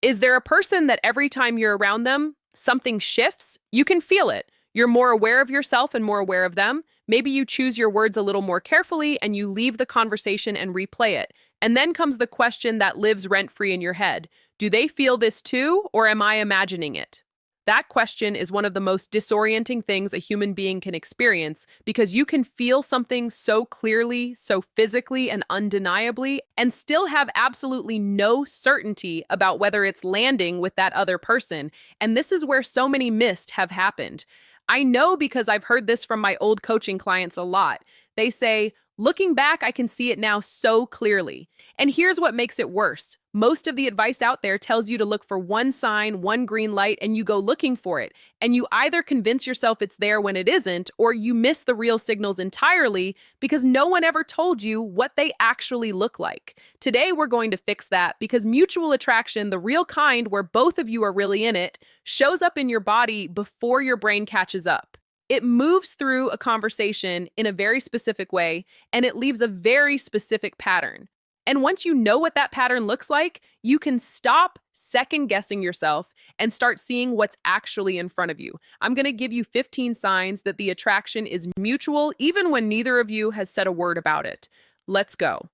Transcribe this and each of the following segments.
Is there a person that every time you're around them, something shifts? You can feel it. You're more aware of yourself and more aware of them. Maybe you choose your words a little more carefully and you leave the conversation and replay it. And then comes the question that lives rent-free in your head. Do they feel this too, or am I imagining it? That question is one of the most disorienting things a human being can experience because you can feel something so clearly, so physically and undeniably, and still have absolutely no certainty about whether it's landing with that other person. And this is where so many myths have happened. I know because I've heard this from my old coaching clients a lot. They say, looking back, I can see it now so clearly. And here's what makes it worse. Most of the advice out there tells you to look for one sign, one green light, and you go looking for it. And you either convince yourself it's there when it isn't, or you miss the real signals entirely because no one ever told you what they actually look like. Today, we're going to fix that because mutual attraction, the real kind where both of you are really in it, shows up in your body before your brain catches up. It moves through a conversation in a very specific way, and it leaves a very specific pattern. And once you know what that pattern looks like, you can stop second-guessing yourself and start seeing what's actually in front of you. I'm going to give you 15 signs that the attraction is mutual, even when neither of you has said a word about it. Let's go.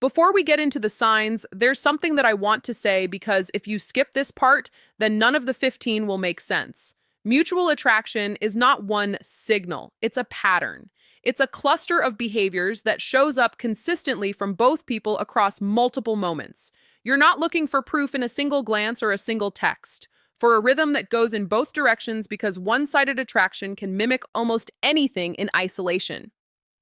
Before we get into the signs, there's something that I want to say because if you skip this part, then none of the 15 will make sense. Mutual attraction is not one signal, it's a pattern. It's a cluster of behaviors that shows up consistently from both people across multiple moments. You're not looking for proof in a single glance or a single text, for a rhythm that goes in both directions because one-sided attraction can mimic almost anything in isolation.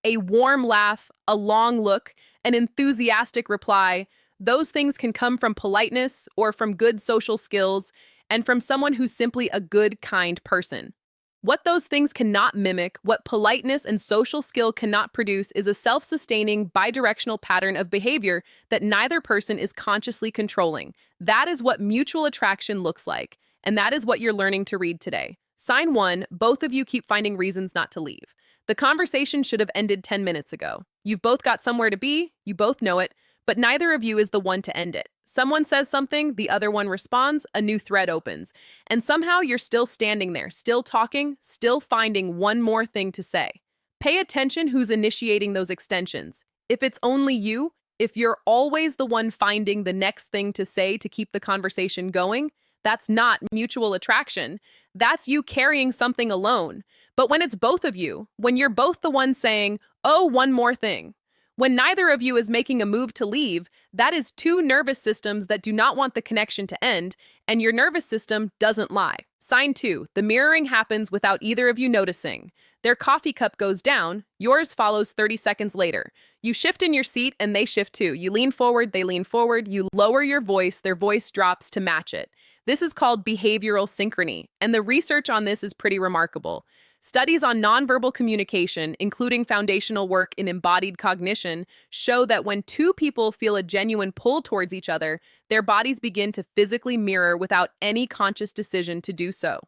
A warm laugh, a long look, an enthusiastic reply, those things can come from politeness or from good social skills and from someone who's simply a good, kind person. What those things cannot mimic, what politeness and social skill cannot produce, is a self-sustaining, bidirectional pattern of behavior that neither person is consciously controlling. That is what mutual attraction looks like, and that is what you're learning to read today. Sign 1, both of you keep finding reasons not to leave. The conversation should have ended 10 minutes ago. You've both got somewhere to be, you both know it, but neither of you is the one to end it. Someone says something, the other one responds, a new thread opens. And somehow you're still standing there, still talking, still finding one more thing to say. Pay attention who's initiating those extensions. If it's only you, if you're always the one finding the next thing to say to keep the conversation going, that's not mutual attraction. That's you carrying something alone. But when it's both of you, when you're both the one saying, oh, one more thing, when neither of you is making a move to leave, that is two nervous systems that do not want the connection to end, and your nervous system doesn't lie. Sign 2, the mirroring happens without either of you noticing. Their coffee cup goes down, yours follows 30 seconds later. You shift in your seat and they shift too. You lean forward, they lean forward, you lower your voice, their voice drops to match it. This is called behavioral synchrony, and the research on this is pretty remarkable. Studies on nonverbal communication, including foundational work in embodied cognition, show that when two people feel a genuine pull towards each other, their bodies begin to physically mirror without any conscious decision to do so.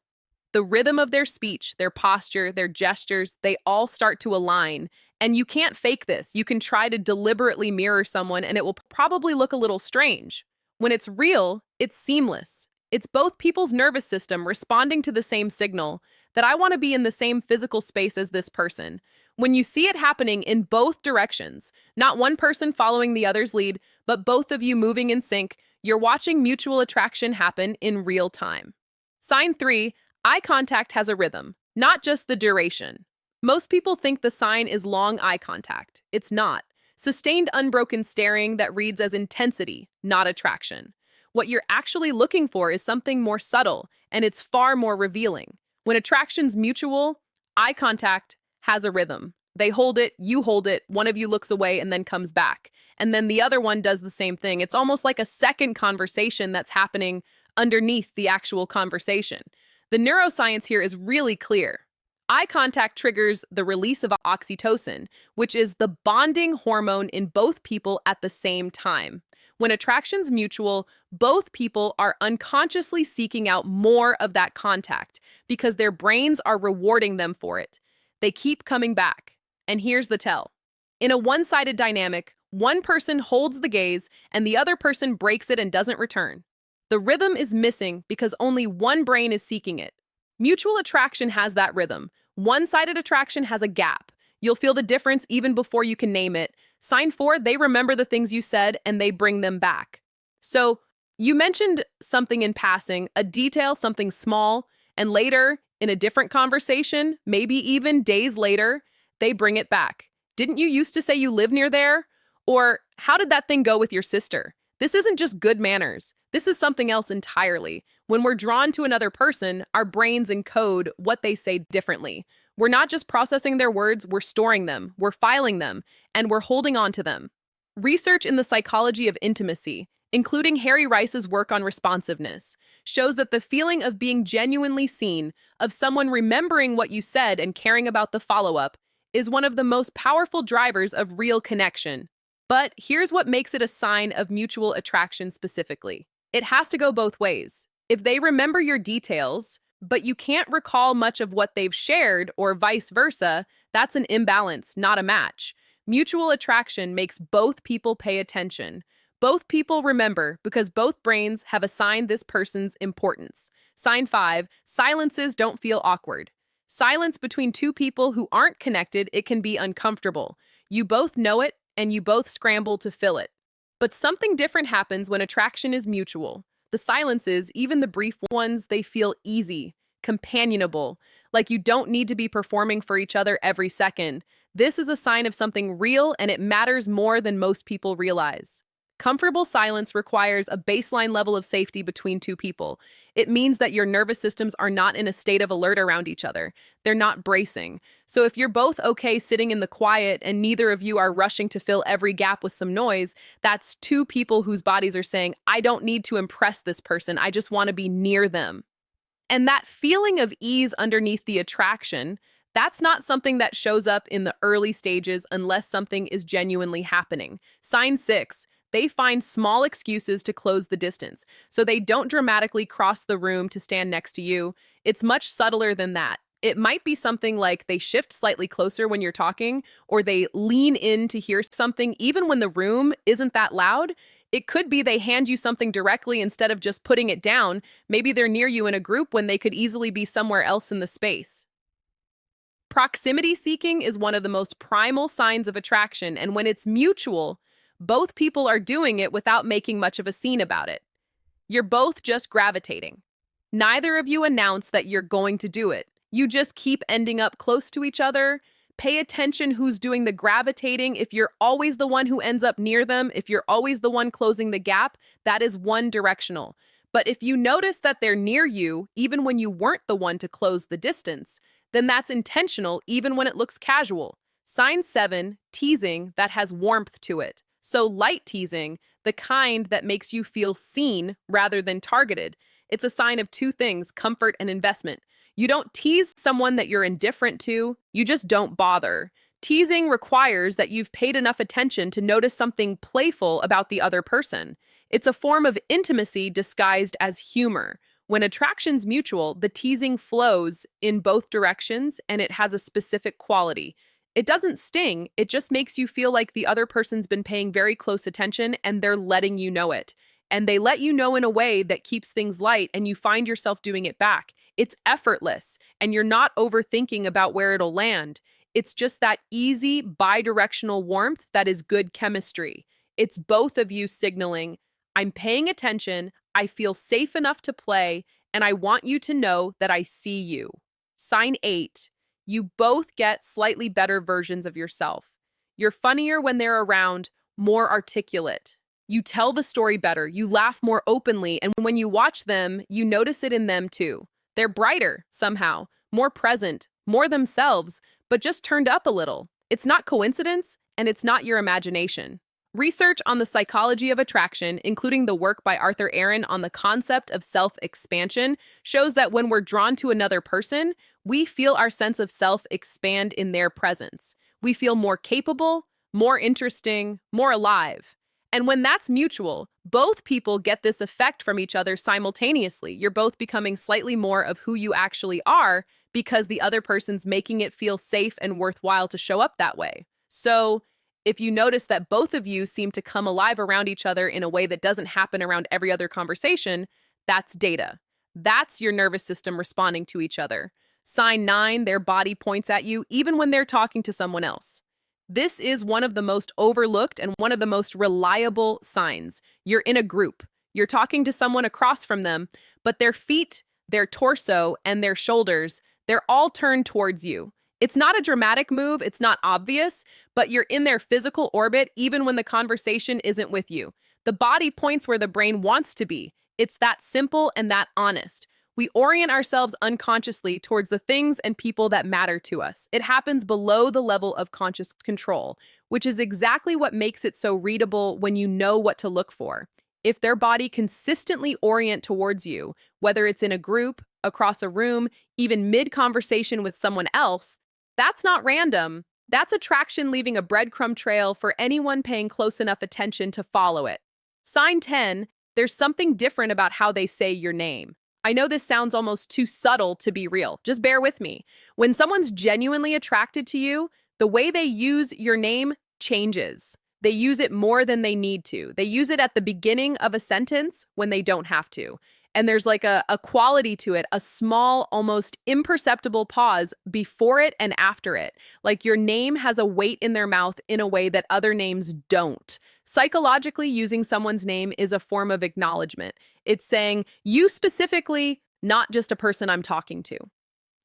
The rhythm of their speech, their posture, their gestures, they all start to align. And you can't fake this. You can try to deliberately mirror someone and it will probably look a little strange. When it's real, it's seamless. It's both people's nervous system responding to the same signal, that I want to be in the same physical space as this person. When you see it happening in both directions, not one person following the other's lead, but both of you moving in sync, you're watching mutual attraction happen in real time. Sign 3, eye contact has a rhythm, not just the duration. Most people think the sign is long eye contact. It's not. Sustained unbroken staring that reads as intensity, not attraction. What you're actually looking for is something more subtle, and it's far more revealing. When attraction's mutual, eye contact has a rhythm. They hold it, you hold it, one of you looks away and then comes back. And then the other one does the same thing. It's almost like a second conversation that's happening underneath the actual conversation. The neuroscience here is really clear. Eye contact triggers the release of oxytocin, which is the bonding hormone in both people at the same time. When attraction's mutual, both people are unconsciously seeking out more of that contact because their brains are rewarding them for it. They keep coming back. And here's the tell. In a one-sided dynamic, one person holds the gaze and the other person breaks it and doesn't return. The rhythm is missing because only one brain is seeking it. Mutual attraction has that rhythm. One-sided attraction has a gap. You'll feel the difference even before you can name it. Sign 4, they remember the things you said and they bring them back. So, you mentioned something in passing, a detail, something small, and later, in a different conversation, maybe even days later, they bring it back. Didn't you used to say you live near there? Or how did that thing go with your sister? This isn't just good manners. This is something else entirely. When we're drawn to another person, our brains encode what they say differently. We're not just processing their words, we're storing them, we're filing them, and we're holding on to them. Research in the psychology of intimacy, including Harry Rice's work on responsiveness, shows that the feeling of being genuinely seen, of someone remembering what you said and caring about the follow-up, is one of the most powerful drivers of real connection. But here's what makes it a sign of mutual attraction specifically. It has to go both ways. If they remember your details, but you can't recall much of what they've shared, or vice versa, that's an imbalance, not a match. Mutual attraction makes both people pay attention. Both people remember because both brains have assigned this person's importance. Sign 5, silences don't feel awkward. Silence between two people who aren't connected, it can be uncomfortable. You both know it, and you both scramble to fill it. But something different happens when attraction is mutual. The silences, even the brief ones, they feel easy, companionable, like you don't need to be performing for each other every second. This is a sign of something real, and it matters more than most people realize. Comfortable silence requires a baseline level of safety between two people. It means that your nervous systems are not in a state of alert around each other. They're not bracing. So if you're both okay sitting in the quiet and neither of you are rushing to fill every gap with some noise, that's two people whose bodies are saying, I don't need to impress this person, I just want to be near them. And that feeling of ease underneath the attraction, that's not something that shows up in the early stages unless something is genuinely happening. Sign 6. They find small excuses to close the distance, so they don't dramatically cross the room to stand next to you. It's much subtler than that. It might be something like they shift slightly closer when you're talking, or they lean in to hear something even when the room isn't that loud. It could be they hand you something directly instead of just putting it down. Maybe they're near you in a group when they could easily be somewhere else in the space. Proximity seeking is one of the most primal signs of attraction, and when it's mutual, both people are doing it without making much of a scene about it. You're both just gravitating. Neither of you announce that you're going to do it. You just keep ending up close to each other. Pay attention who's doing the gravitating. If you're always the one who ends up near them, if you're always the one closing the gap, that is one directional. But if you notice that they're near you, even when you weren't the one to close the distance, then that's intentional even when it looks casual. Sign 7, teasing that has warmth to it. So light teasing, the kind that makes you feel seen rather than targeted. It's a sign of two things, comfort and investment. You don't tease someone that you're indifferent to, you just don't bother. Teasing requires that you've paid enough attention to notice something playful about the other person. It's a form of intimacy disguised as humor. When attraction's mutual, the teasing flows in both directions and it has a specific quality. It doesn't sting, it just makes you feel like the other person's been paying very close attention and they're letting you know it. And they let you know in a way that keeps things light and you find yourself doing it back. It's effortless and you're not overthinking about where it'll land. It's just that easy, bi-directional warmth that is good chemistry. It's both of you signaling, I'm paying attention, I feel safe enough to play, and I want you to know that I see you. Sign 8. You both get slightly better versions of yourself. You're funnier when they're around, more articulate. You tell the story better, you laugh more openly, and when you watch them, you notice it in them too. They're brighter, somehow, more present, more themselves, but just turned up a little. It's not coincidence, and it's not your imagination. Research on the psychology of attraction, including the work by Arthur Aaron on the concept of self-expansion, shows that when we're drawn to another person, we feel our sense of self expand in their presence. We feel more capable, more interesting, more alive. And when that's mutual, both people get this effect from each other simultaneously. You're both becoming slightly more of who you actually are because the other person's making it feel safe and worthwhile to show up that way. So, if you notice that both of you seem to come alive around each other in a way that doesn't happen around every other conversation, That's data. That's your nervous system responding to each other. Sign 9, their body points at you even when they're talking to someone else. This is one of the most overlooked and one of the most reliable signs. You're in a group. You're talking to someone across from them, but their feet, their torso, and their shoulders, they're all turned towards you. It's not a dramatic move, it's not obvious, but you're in their physical orbit even when the conversation isn't with you. The body points where the brain wants to be. It's that simple and that honest. We orient ourselves unconsciously towards the things and people that matter to us. It happens below the level of conscious control, which is exactly what makes it so readable when you know what to look for. If their body consistently orient towards you, whether it's in a group, across a room, even mid-conversation with someone else, that's not random. That's attraction leaving a breadcrumb trail for anyone paying close enough attention to follow it. Sign 10, there's something different about how they say your name. I know this sounds almost too subtle to be real. Just bear with me. When someone's genuinely attracted to you, the way they use your name changes. They use it more than they need to. They use it at the beginning of a sentence when they don't have to. And there's like a quality to it, a small, almost imperceptible pause before it and after it. Like your name has a weight in their mouth in a way that other names don't. Psychologically, using someone's name is a form of acknowledgement. It's saying, you specifically, not just a person I'm talking to.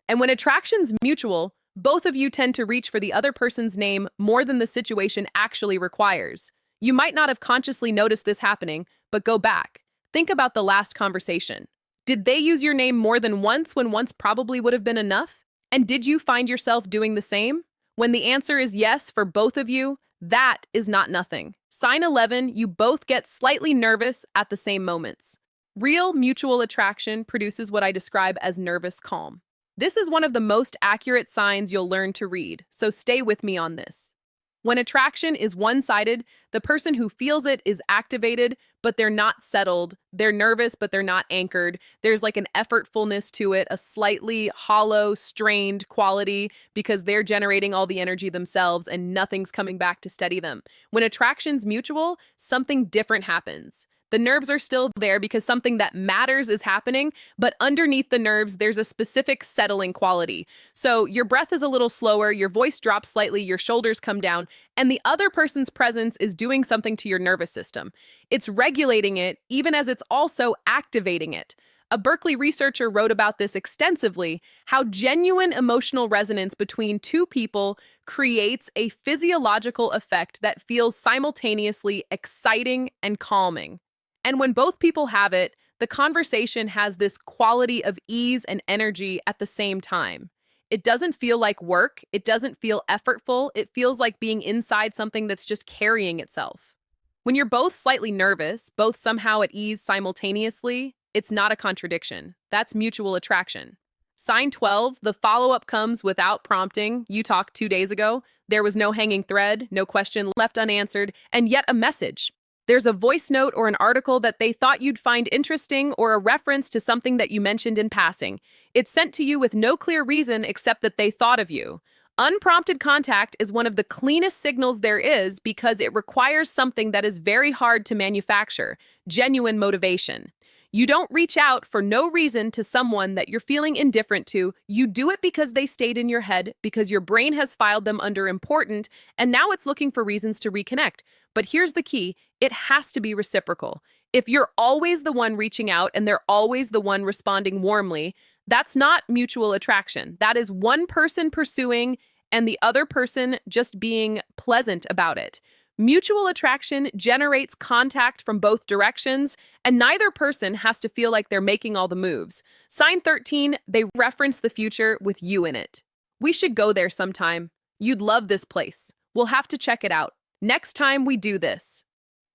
And when attraction's mutual, both of you tend to reach for the other person's name more than the situation actually requires. You might not have consciously noticed this happening, but go back. Think about the last conversation. Did they use your name more than once when once probably would have been enough? And did you find yourself doing the same? When the answer is yes for both of you, that is not nothing. Sign 11, you both get slightly nervous at the same moments. Real mutual attraction produces what I describe as nervous calm. This is one of the most accurate signs you'll learn to read, so stay with me on this. When attraction is one-sided, the person who feels it is activated, but they're not settled. They're nervous, but they're not anchored. There's like an effortfulness to it, a slightly hollow, strained quality because they're generating all the energy themselves and nothing's coming back to steady them. When attraction's mutual, something different happens. The nerves are still there because something that matters is happening, but underneath the nerves, there's a specific settling quality. So your breath is a little slower, your voice drops slightly, your shoulders come down, and the other person's presence is doing something to your nervous system. It's regulating it, even as it's also activating it. A Berkeley researcher wrote about this extensively, how genuine emotional resonance between two people creates a physiological effect that feels simultaneously exciting and calming. And when both people have it, the conversation has this quality of ease and energy at the same time. It doesn't feel like work. It doesn't feel effortful. It feels like being inside something that's just carrying itself. When you're both slightly nervous, both somehow at ease simultaneously, it's not a contradiction. That's mutual attraction. Sign 12, the follow-up comes without prompting. You talked 2 days ago. There was no hanging thread, no question left unanswered, and yet a message. There's a voice note or an article that they thought you'd find interesting or a reference to something that you mentioned in passing. It's sent to you with no clear reason except that they thought of you. Unprompted contact is one of the cleanest signals there is because it requires something that is very hard to manufacture, genuine motivation. You don't reach out for no reason to someone that you're feeling indifferent to. You do it because they stayed in your head, because your brain has filed them under important, and now it's looking for reasons to reconnect. But here's the key, it has to be reciprocal. If you're always the one reaching out and they're always the one responding warmly, that's not mutual attraction. That is one person pursuing and the other person just being pleasant about it. Mutual attraction generates contact from both directions, and neither person has to feel like they're making all the moves. Sign 13, they reference the future with you in it. We should go there sometime. You'd love this place. We'll have to check it out. Next time we do this.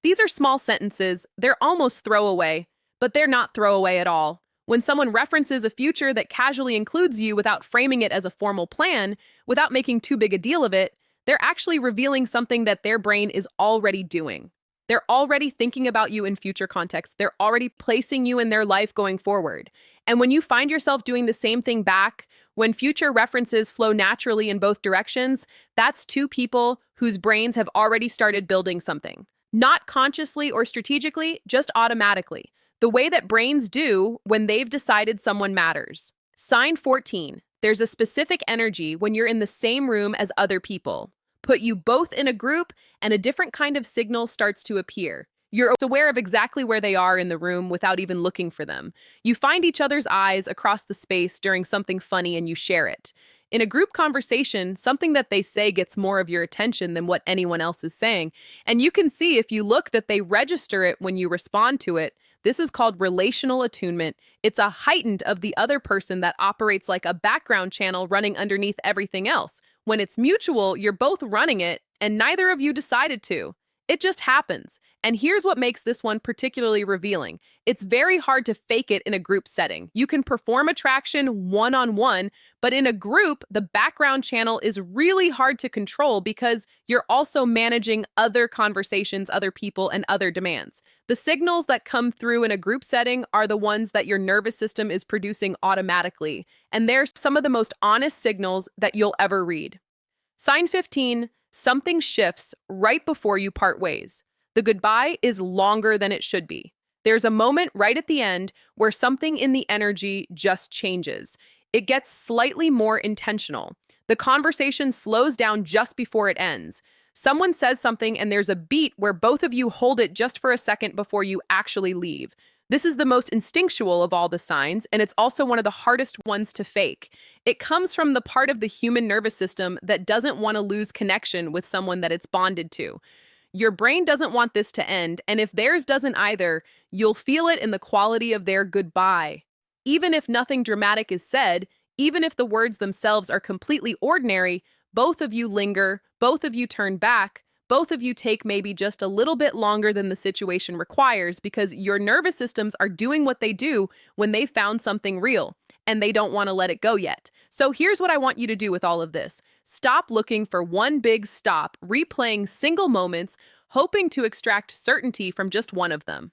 These are small sentences. They're almost throwaway, but they're not throwaway at all. When someone references a future that casually includes you without framing it as a formal plan, without making too big a deal of it, they're actually revealing something that their brain is already doing. They're already thinking about you in future contexts. They're already placing you in their life going forward. And when you find yourself doing the same thing back, when future references flow naturally in both directions, that's two people whose brains have already started building something. Not consciously or strategically, just automatically. the way that brains do when they've decided someone matters. Sign 14. There's a specific energy when you're in the same room as other people. Put you both in a group, and a different kind of signal starts to appear. You're aware of exactly where they are in the room without even looking for them. You find each other's eyes across the space during something funny and you share it. In a group conversation, something that they say gets more of your attention than what anyone else is saying. And you can see if you look that they register it when you respond to it. This is called relational attunement. It's a heightened of the other person that operates like a background channel running underneath everything else. When it's mutual, you're both running it, and neither of you decided to. It just happens. And here's what makes this one particularly revealing. It's very hard to fake it in a group setting. You can perform attraction one-on-one, but in a group, the background channel is really hard to control because you're also managing other conversations, other people, and other demands. The signals that come through in a group setting are the ones that your nervous system is producing automatically, and they're some of the most honest signals that you'll ever read. Sign 15. Something shifts right before you part ways. The goodbye is longer than it should be. There's a moment right at the end where something in the energy just changes. It gets slightly more intentional. The conversation slows down just before it ends. Someone says something and there's a beat where both of you hold it just for a second before you actually leave. This is the most instinctual of all the signs, and it's also one of the hardest ones to fake. It comes from the part of the human nervous system that doesn't want to lose connection with someone that it's bonded to. Your brain doesn't want this to end, and if theirs doesn't either, you'll feel it in the quality of their goodbye. Even if nothing dramatic is said, even if the words themselves are completely ordinary, both of you linger, both of you turn back, both of you take maybe just a little bit longer than the situation requires because your nervous systems are doing what they do when they found something real, and they don't want to let it go yet. So here's what I want you to do with all of this. Stop looking for one big stop, replaying single moments, hoping to extract certainty from just one of them.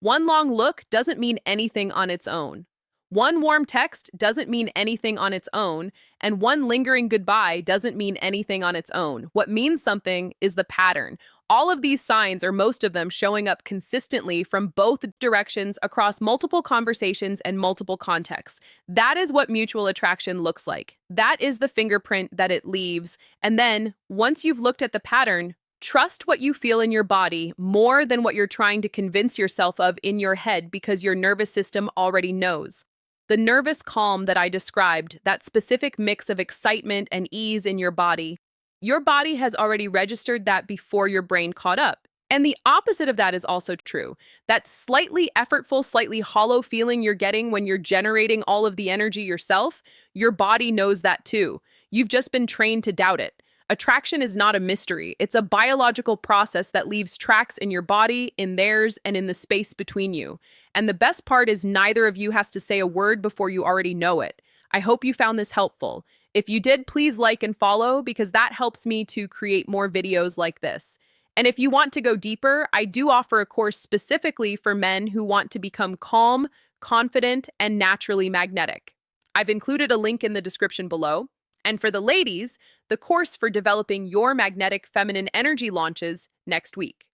One long look doesn't mean anything on its own. One warm text doesn't mean anything on its own, and one lingering goodbye doesn't mean anything on its own. What means something is the pattern. All of these signs, or most of them, showing up consistently from both directions across multiple conversations and multiple contexts. That is what mutual attraction looks like. That is the fingerprint that it leaves. And then, once you've looked at the pattern, trust what you feel in your body more than what you're trying to convince yourself of in your head because your nervous system already knows. The nervous calm that I described, that specific mix of excitement and ease in your body has already registered that before your brain caught up. And the opposite of that is also true. That slightly effortful, slightly hollow feeling you're getting when you're generating all of the energy yourself, your body knows that too. You've just been trained to doubt it. Attraction is not a mystery. It's a biological process that leaves tracks in your body, in theirs, and in the space between you. And the best part is neither of you has to say a word before you already know it. I hope you found this helpful. If you did, please like and follow because that helps me to create more videos like this. And if you want to go deeper, I do offer a course specifically for men who want to become calm, confident, and naturally magnetic. I've included a link in the description below. And for the ladies, the course for developing your magnetic feminine energy launches next week.